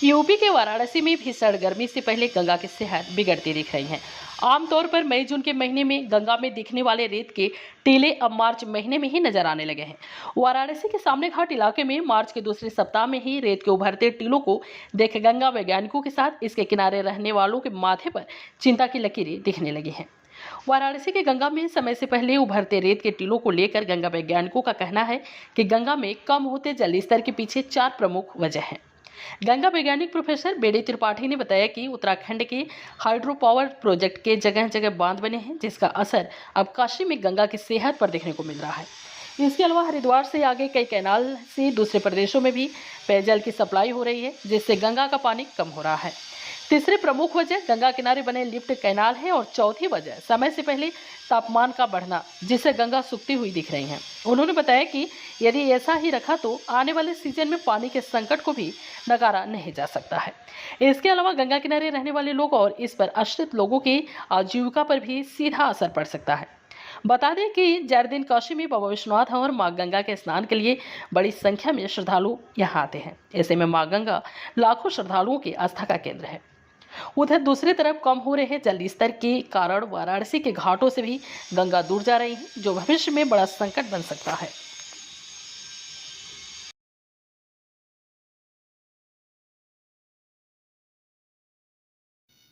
UP के वाराणसी में भीषण गर्मी से पहले गंगा की सेहत बिगड़ती दिख रही है। आमतौर पर मई जून के महीने में गंगा में दिखने वाले रेत के टीले अब मार्च महीने में ही नजर आने लगे हैं। वाराणसी के सामने घाट इलाके में मार्च के दूसरे सप्ताह में ही रेत के उभरते टीलों को देख गंगा वैज्ञानिकों के साथ इसके किनारे रहने वालों के माथे पर चिंता की लकीरें दिखने लगी हैं। वाराणसी के गंगा में समय से पहले उभरते रेत के टीलों को लेकर गंगा वैज्ञानिकों का कहना है कि गंगा में कम होते जल स्तर के पीछे 4 प्रमुख वजह हैं। गंगा वैज्ञानिक प्रोफेसर बेडी त्रिपाठी ने बताया कि उत्तराखंड के हाइड्रो पावर प्रोजेक्ट के जगह जगह बांध बने हैं, जिसका असर अब काशी में गंगा की सेहत पर देखने को मिल रहा है। इसके अलावा हरिद्वार से आगे कई कैनाल से दूसरे प्रदेशों में भी पेयजल की सप्लाई हो रही है, जिससे गंगा का पानी कम हो रहा है। तीसरी प्रमुख वजह गंगा किनारे बने लिफ्ट कैनाल है और चौथी वजह समय से पहले तापमान का बढ़ना, जिससे गंगा सूखती हुई दिख रही है। उन्होंने बताया कि यदि ऐसा ही रखा तो आने वाले सीजन में पानी के संकट को भी नकारा नहीं जा सकता है। इसके अलावा गंगा किनारे रहने वाले लोग और इस पर आश्रित लोगों की आजीविका पर भी सीधा असर पड़ सकता है। बता दें कि जरदीन काशी में बाबा विश्वनाथ और मां गंगा के स्नान के लिए बड़ी संख्या में श्रद्धालु यहां आते हैं। ऐसे में मां गंगा लाखों श्रद्धालुओं की आस्था का केंद्र है। उधर दूसरी तरफ कम हो रहे जल स्तर के कारण वाराणसी के घाटों से भी गंगा दूर जा रही है, जो भविष्य में बड़ा संकट बन सकता है।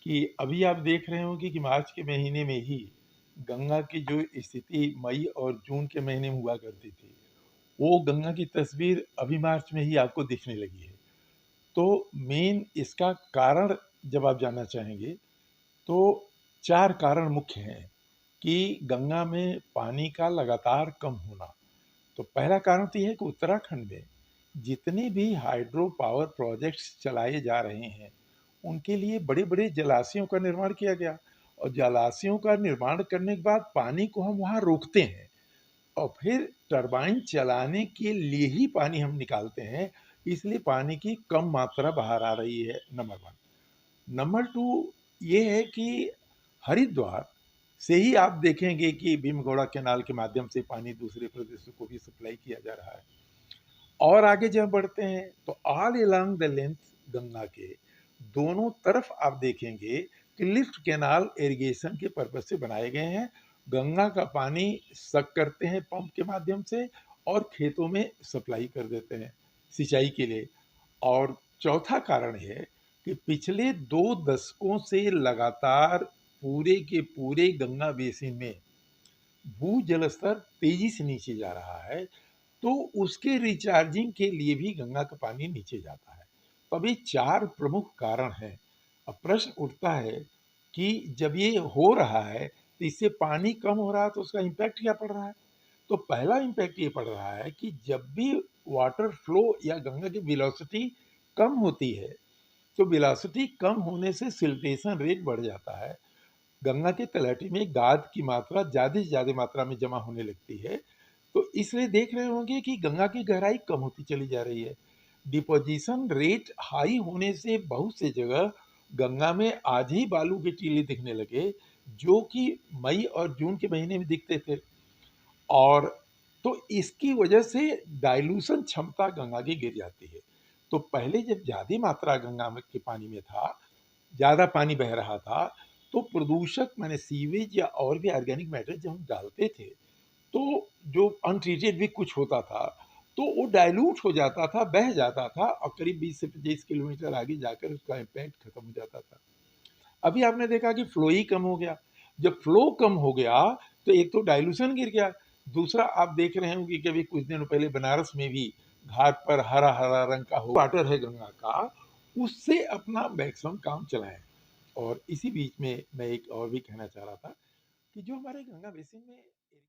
कि अभी आप देख रहे होंगे कि मार्च के महीने में ही गंगा की जो स्थिति मई और जून के महीने में हुआ करती थी, वो गंगा की तस्वीर अभी मार्च में ही आपको दिखने लगी है। तो मेन इसका कारण जब आप जानना चाहेंगे तो 4 कारण मुख्य हैं कि गंगा में पानी का लगातार कम होना। तो पहला कारण तो ये है कि उत्तराखंड में जितने भी हाइड्रो पावर प्रोजेक्ट्स चलाए जा रहे हैं, उनके लिए बड़े-बड़े जलाशयों का निर्माण किया गया और जलाशयों का निर्माण करने के बाद पानी को हम वहाँ रोकते हैं और फिर टरबाइन चलाने के लिए ही पानी हम निकालते हैं, इसलिए पानी की कम मात्रा बाहर आ रही है, नंबर 1। नंबर 2 ये है कि हरिद्वार से ही आप देखेंगे कि भीमगौड़ा कैनाल के माध्यम से पानी दूसरे प्रदेशों को भी सप्लाई किया जा रहा है। और आगे जब बढ़ते हैं तो all along the length Ganga के दोनों तरफ आप देखेंगे कि लिफ्ट कैनाल इरिगेशन के पर्पज से बनाए गए हैं। गंगा का पानी सक करते हैं पंप के माध्यम से और खेतों में सप्लाई कर देते हैं सिंचाई के लिए। और चौथा कारण है कि पिछले 2 दशकों से लगातार पूरे के पूरे गंगा बेसिन में भू-जल स्तर तेजी से नीचे जा रहा है, तो उसके रिचार्जिंग के लिए भी गंगा का पानी नीचे जाता है। तो अब ये 4 प्रमुख कारण हैं। अब प्रश्न उठता है कि जब ये हो रहा है, तो इससे पानी कम हो रहा है तो उसका इम्पैक्ट क्या पड़ रहा है? तो पहला इम्पैक्ट ये पड़ रहा है कि जब भी वाटर फ्लो या गंगा की वेलोसिटी कम होती है, तो वेलोसिटी कम होने से सिल्टेशन रेट बढ़ जाता है। गंगा के तलहटी में गाद की मात्रा ज़्यादा से ज़्यादा मात्रा में जमा होने लगती है, तो इसलिए देख रहे होंगे कि गंगा की गहराई कम होती चली जा रही है। डिपोजिशन रेट हाई होने से बहुत सी जगह गंगा में आज ही बालू के टीले दिखने लगे, जो कि मई और जून के महीने में दिखते थे। और तो इसकी वजह से डाइल्यूशन क्षमता गंगा की गिर जाती है। तो पहले जब ज़्यादा मात्रा गंगा में के पानी में था, ज़्यादा पानी बह रहा था, तो प्रदूषक माने सीवेज या और भी ऑर्गेनिक मैटर जब हम डालते थे, तो जो अनट्रीटेड भी कुछ होता था, तो वो डाइल्यूट हो जाता था, बह जाता था और करीब 20 से 25 किलोमीटर आगे जाकर उसका इम्पैक्ट खत्म हो जाता था। अभी आपने देखा कि फ्लो ही कम हो गया। जब फ्लो कम हो गया, तो एक तो डाइल्यूशन गिर गया, दूसरा आप देख रहे होंगे कि अभी कुछ दिनों पहले बनारस में भी घाट पर हरा-हरा रंग का वाटर है गंगा का, उससे अपना मैक्सिमम काम चलाएँ। और इसी बीच में मैं एक और भी कहना चाह रहा था कि जो हमारे गंगा बेसिन में